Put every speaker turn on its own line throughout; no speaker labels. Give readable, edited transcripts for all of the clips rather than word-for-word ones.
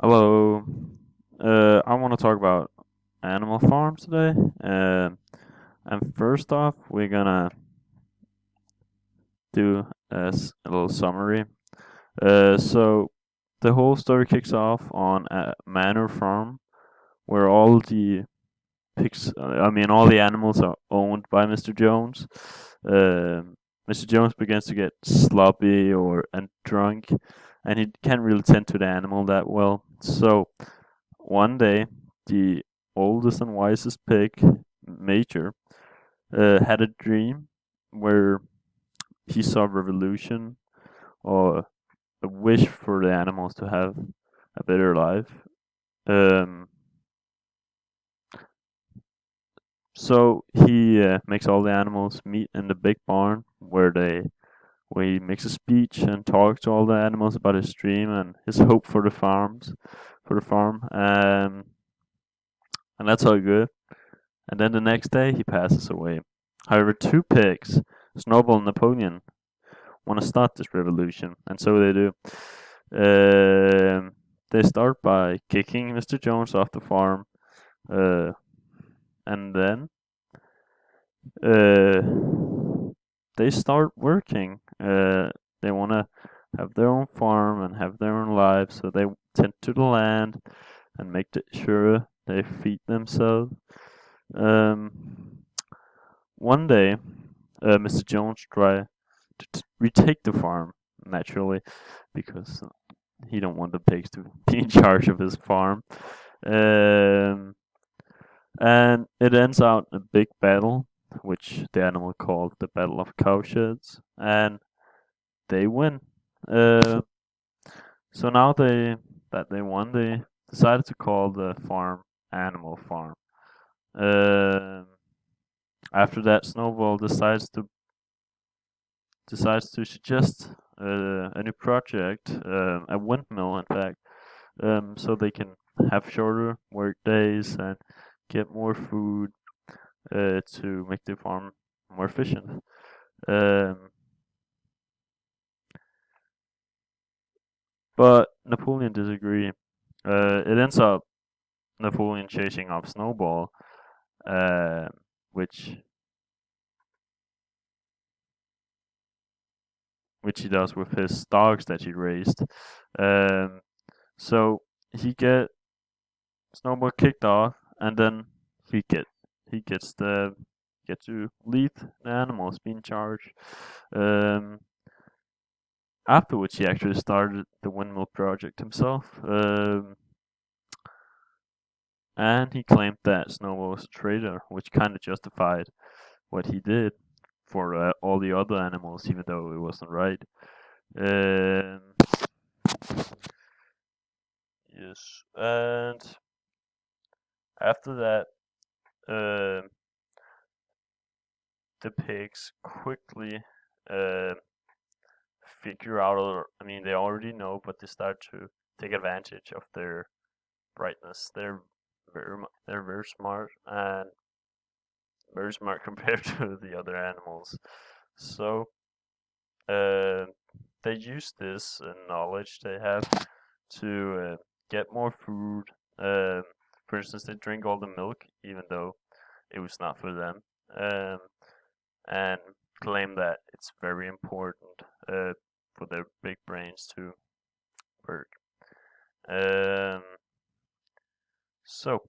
Hello. I want to talk about Animal Farm today. And first off, we're gonna do a little summary. So the whole story kicks off on a manor farm where all the all the animals are owned by Mr. Jones. Mr. Jones begins to get sloppy and drunk, and he can't really tend to the animal that well. So one day, the oldest and wisest pig, Major, had a dream where he saw revolution or a wish for the animals to have a better life. Um, so he makes all the animals meet in the big barn where he makes a speech and talks to all the animals about his dream and his hope for the farm. And that's all good. And then the next day he passes away. However, two pigs, Snowball and Napoleon, want to start this revolution, and so they do. They start by kicking Mr. Jones off the farm, uh, and then uh, they start working. They want to have their own farm and have their own lives, so they tend to the land and make sure they feed themselves. Um, One day, Mr. Jones try to retake the farm naturally because he don't want the pigs to be in charge of his farm. Um, and it ends out in a big battle, which the animal called the Battle of Cowsheds, and they win. Uh, so now they won, they decided to call the farm Animal Farm. Um, After that, Snowball decides to suggest a new project, a windmill, in fact, so they can have shorter work days and get more food to make the farm more efficient. Um, but Napoleon disagreed. It ends up Napoleon chasing off Snowball, uh, which he does with his dogs that he raised. Um, so he get Snowball kicked off, and then he get he gets the get to lead the animals, be in charge. Um, After which he actually started the windmill project himself, and he claimed that Snowball was a traitor, which kind of justified what he did for all the other animals, even though it wasn't right. Um, yes, and after that, uh, the pigs quickly uh, figure out, or I mean, they already know, but they start to take advantage of their brightness. They're very smart and very smart compared to the other animals. So uh, they use this knowledge they have to get more food. For instance, they drink all the milk, even though it was not for them, um, and claim that it's very important for their big brains to work. Um, so,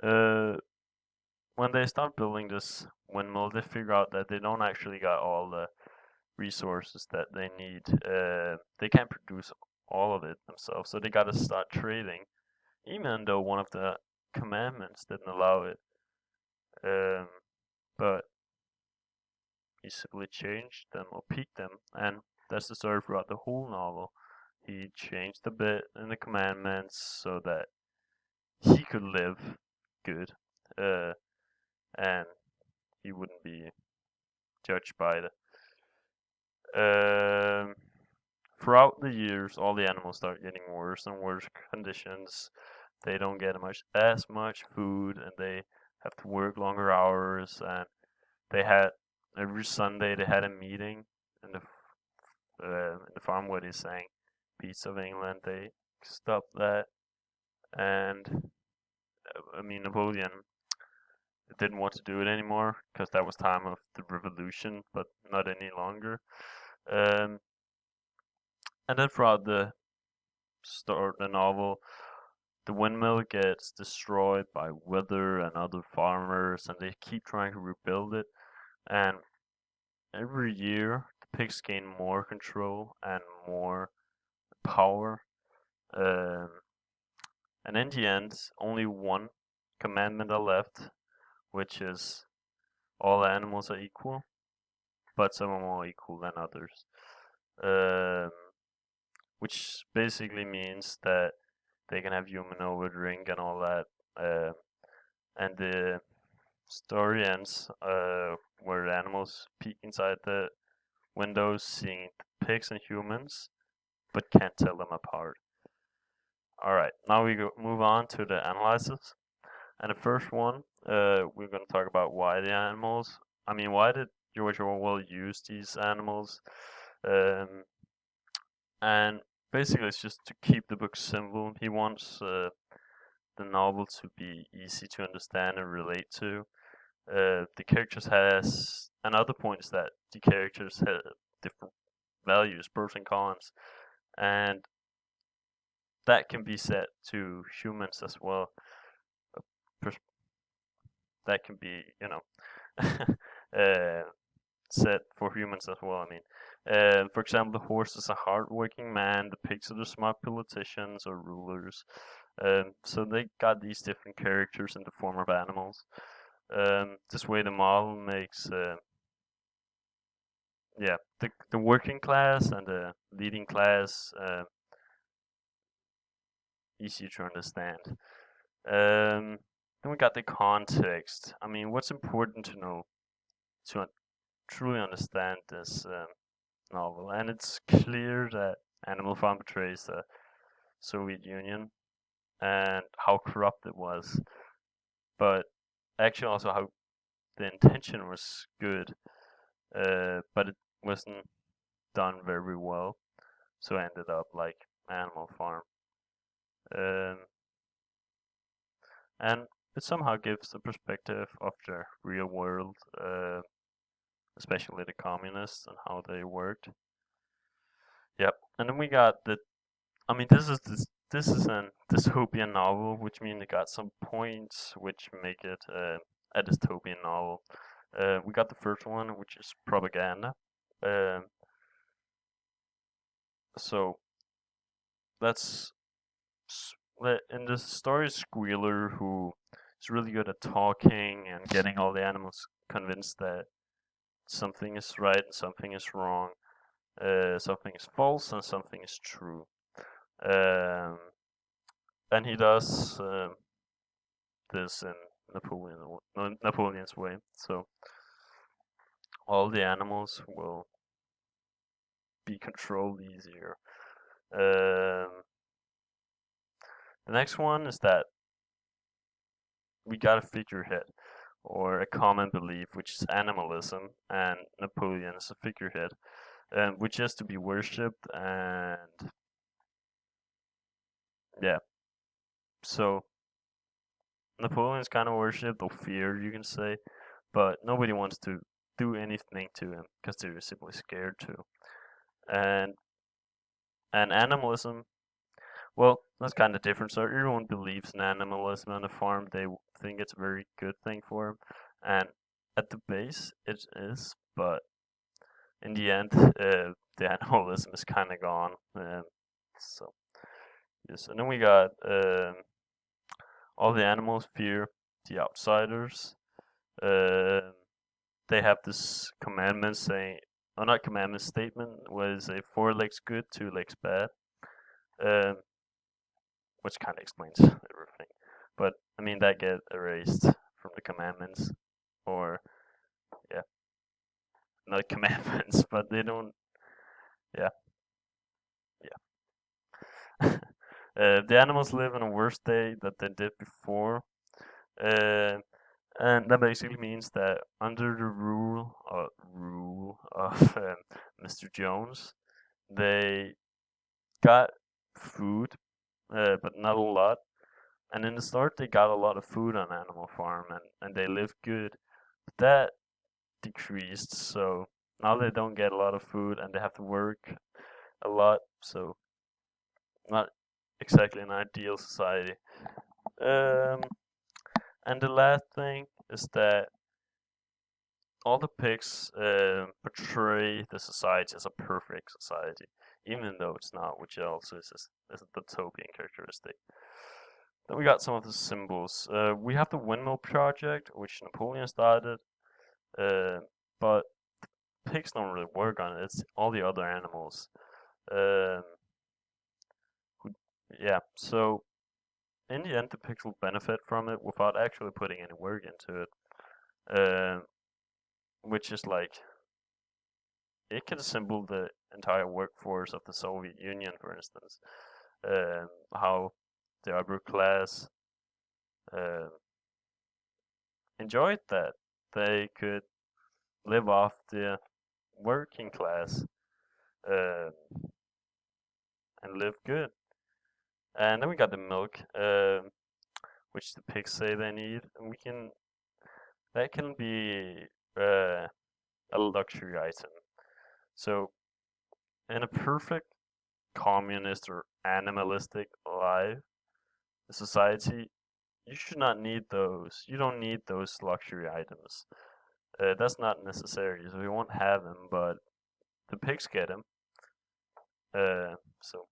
uh, when they start building this windmill, they figure out that they don't actually got all the resources that they need. They can't produce all of it themselves, so they gotta start trading. Even though one of the commandments didn't allow it, um, but he simply changed them or peaked them, and that's the story throughout the whole novel. He changed a bit in the commandments so that he could live good, uh, and he wouldn't be judged by it. Um, Throughout the years, all the animals start getting worse and worse conditions. They don't get as much food, and they have to work longer hours. And they had every Sunday they had a meeting in the farm where they sang "Beasts of England." They stop that. And I mean, Napoleon didn't want to do it anymore because that was time of the revolution, but not any longer. Um, and then throughout the novel, the windmill gets destroyed by weather and other farmers, and they keep trying to rebuild it. And every year, the pigs gain more control and more power. Um, and in the end, only one commandment are left, which is all animals are equal, but some are more equal than others. Um, which basically means that they can have human over drink and all that. And the story ends where the animals peek inside the windows, seeing pigs and humans, but can't tell them apart. Alright, now we move on to the analysis. And the first one, we're going to talk about why the animals. I mean, why did George Orwell use these animals? And basically, it's just to keep the book simple. He wants the novel to be easy to understand and relate to. The characters has another point is that the characters have different values, pros and cons, and that can be set to humans as well. That can be, set for humans as well. I mean, for example, the horse is a hardworking man, the pigs are the smart politicians or rulers. So they got these different characters in the form of animals. This way, the model makes, the working class and the leading class easier to understand. Then we got the context. I mean, what's important to know to truly understand this novel? And it's clear that Animal Farm portrays the Soviet Union and how corrupt it was, but actually also how the intention was good, but it wasn't done very well, so it ended up like Animal Farm. And it somehow gives a perspective of the real world, especially the communists and how they worked. Yep, and then we got the. I mean, this is an dystopian novel, which means it got some points which make it a dystopian novel. We got the first one, which is propaganda. So that's in the story, Squealer, who is really good at talking and getting all the animals convinced that something is right and something is wrong, something is false and something is true. And he does this in Napoleon's way. So all the animals will be controlled easier. The next one is that we got a figurehead or a common belief, which is animalism, and Napoleon is a figurehead, which is to be worshipped. And yeah, so Napoleon's kind of worshipped or feared, you can say, but nobody wants to do anything to him because they're simply scared to. And animalism, well, that's kind of different. So everyone believes in animalism on the farm. They think it's a very good thing for them, and at the base it is. But in the end, the animalism is kind of gone. So yes, and then we got all the animals fear the outsiders. They have this commandment saying, or not commandment, statement, was a 4 legs good, 2 legs bad. Which kind of explains everything. But I mean, that get erased from the commandments, or yeah, not commandments, but they don't. Yeah, yeah. The animals live in a worse state than they did before, and that basically means that under the rule of Mr. Jones, they got food, but not a lot. And in the start, they got a lot of food on Animal Farm, and they lived good. But that decreased, so now they don't get a lot of food, and they have to work a lot. So not exactly an ideal society. Um, and the last thing is that all the pigs portray the society as a perfect society, even though it's not, which also is a dystopian characteristic. Then we got some of the symbols. We have the windmill project, which Napoleon started, but pigs don't really work on it. It's all the other animals. Um, yeah, so in the end, the pigs will benefit from it without actually putting any work into it, which is like it can symbol the entire workforce of the Soviet Union, for instance. How the upper class uh, enjoyed that they could live off the working class uh, and live good. And then we got the milk, which the pigs say they need, and that can be a luxury item. So in a perfect communist or animalistic life, society, you should not need those. You don't need those luxury items. That's not necessary, so we won't have them, but the pigs get them. So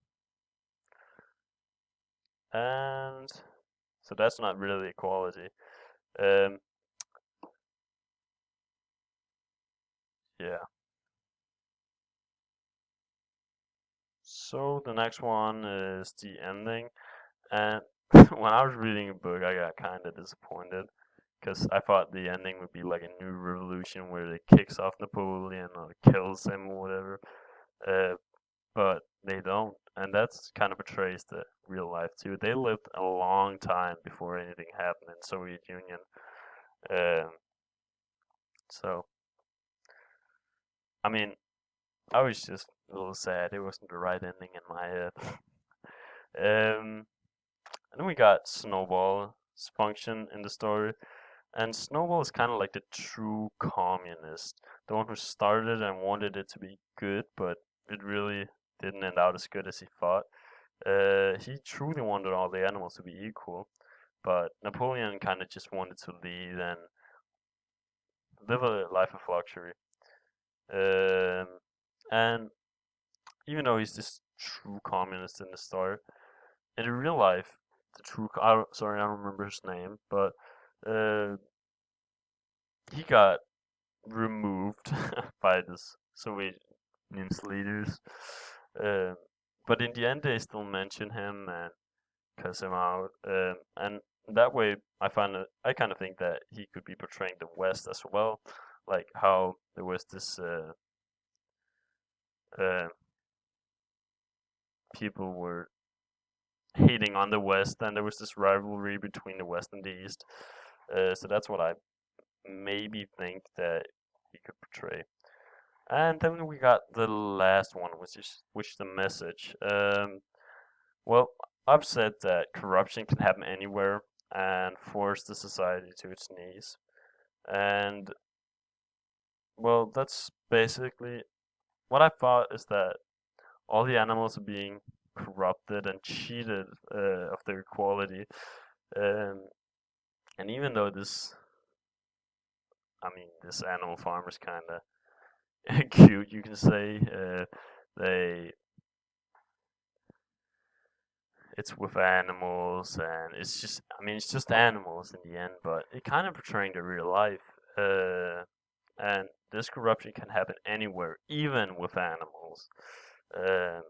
and so that's not really equality. Um, yeah. So the next one is the ending, and when I was reading a book, I got kind of disappointed because I thought the ending would be like a new revolution where it kicks off Napoleon or kills him or whatever. Uh, but they don't, and that's kind of portrays the real life too. They lived a long time before anything happened in Soviet Union. Um, so I mean, I was just a little sad. It wasn't the right ending in my head. And then we got Snowball's function in the story. And Snowball is kind of like the true communist, the one who started and wanted it to be good, but it really didn't end out as good as he thought. He truly wanted all the animals to be equal, but Napoleon kind of just wanted to lead and live a life of luxury. Um, and even though he's this true communist in the start, in real life, the true sorry, I don't remember his name, but uh, he got removed by the Soviet Union's leaders. Um, but in the end, they still mention him and cuss him out. And that way, I kind of think that he could be portraying the West as well, like how there was this uh, people were hating on the West, and there was this rivalry between the West and the East. So that's what I maybe think that he could portray. And then we got the last one, which is the message. Well, I've said that corruption can happen anywhere and force the society to its knees. And well, that's basically what I thought is that all the animals are being corrupted and cheated of their equality. Um, and even though this animal farm is kind of cute, you can say. They it's with animals, and it's just animals in the end, but it kind of portraying the real life. And this corruption can happen anywhere, even with animals. Um,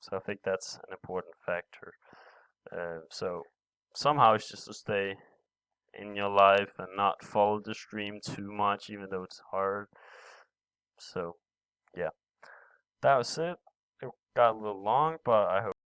so I think that's an important factor. So somehow it's just to stay in your life and not follow the stream too much, even though it's hard. So yeah, that was it. It got a little long, but I hope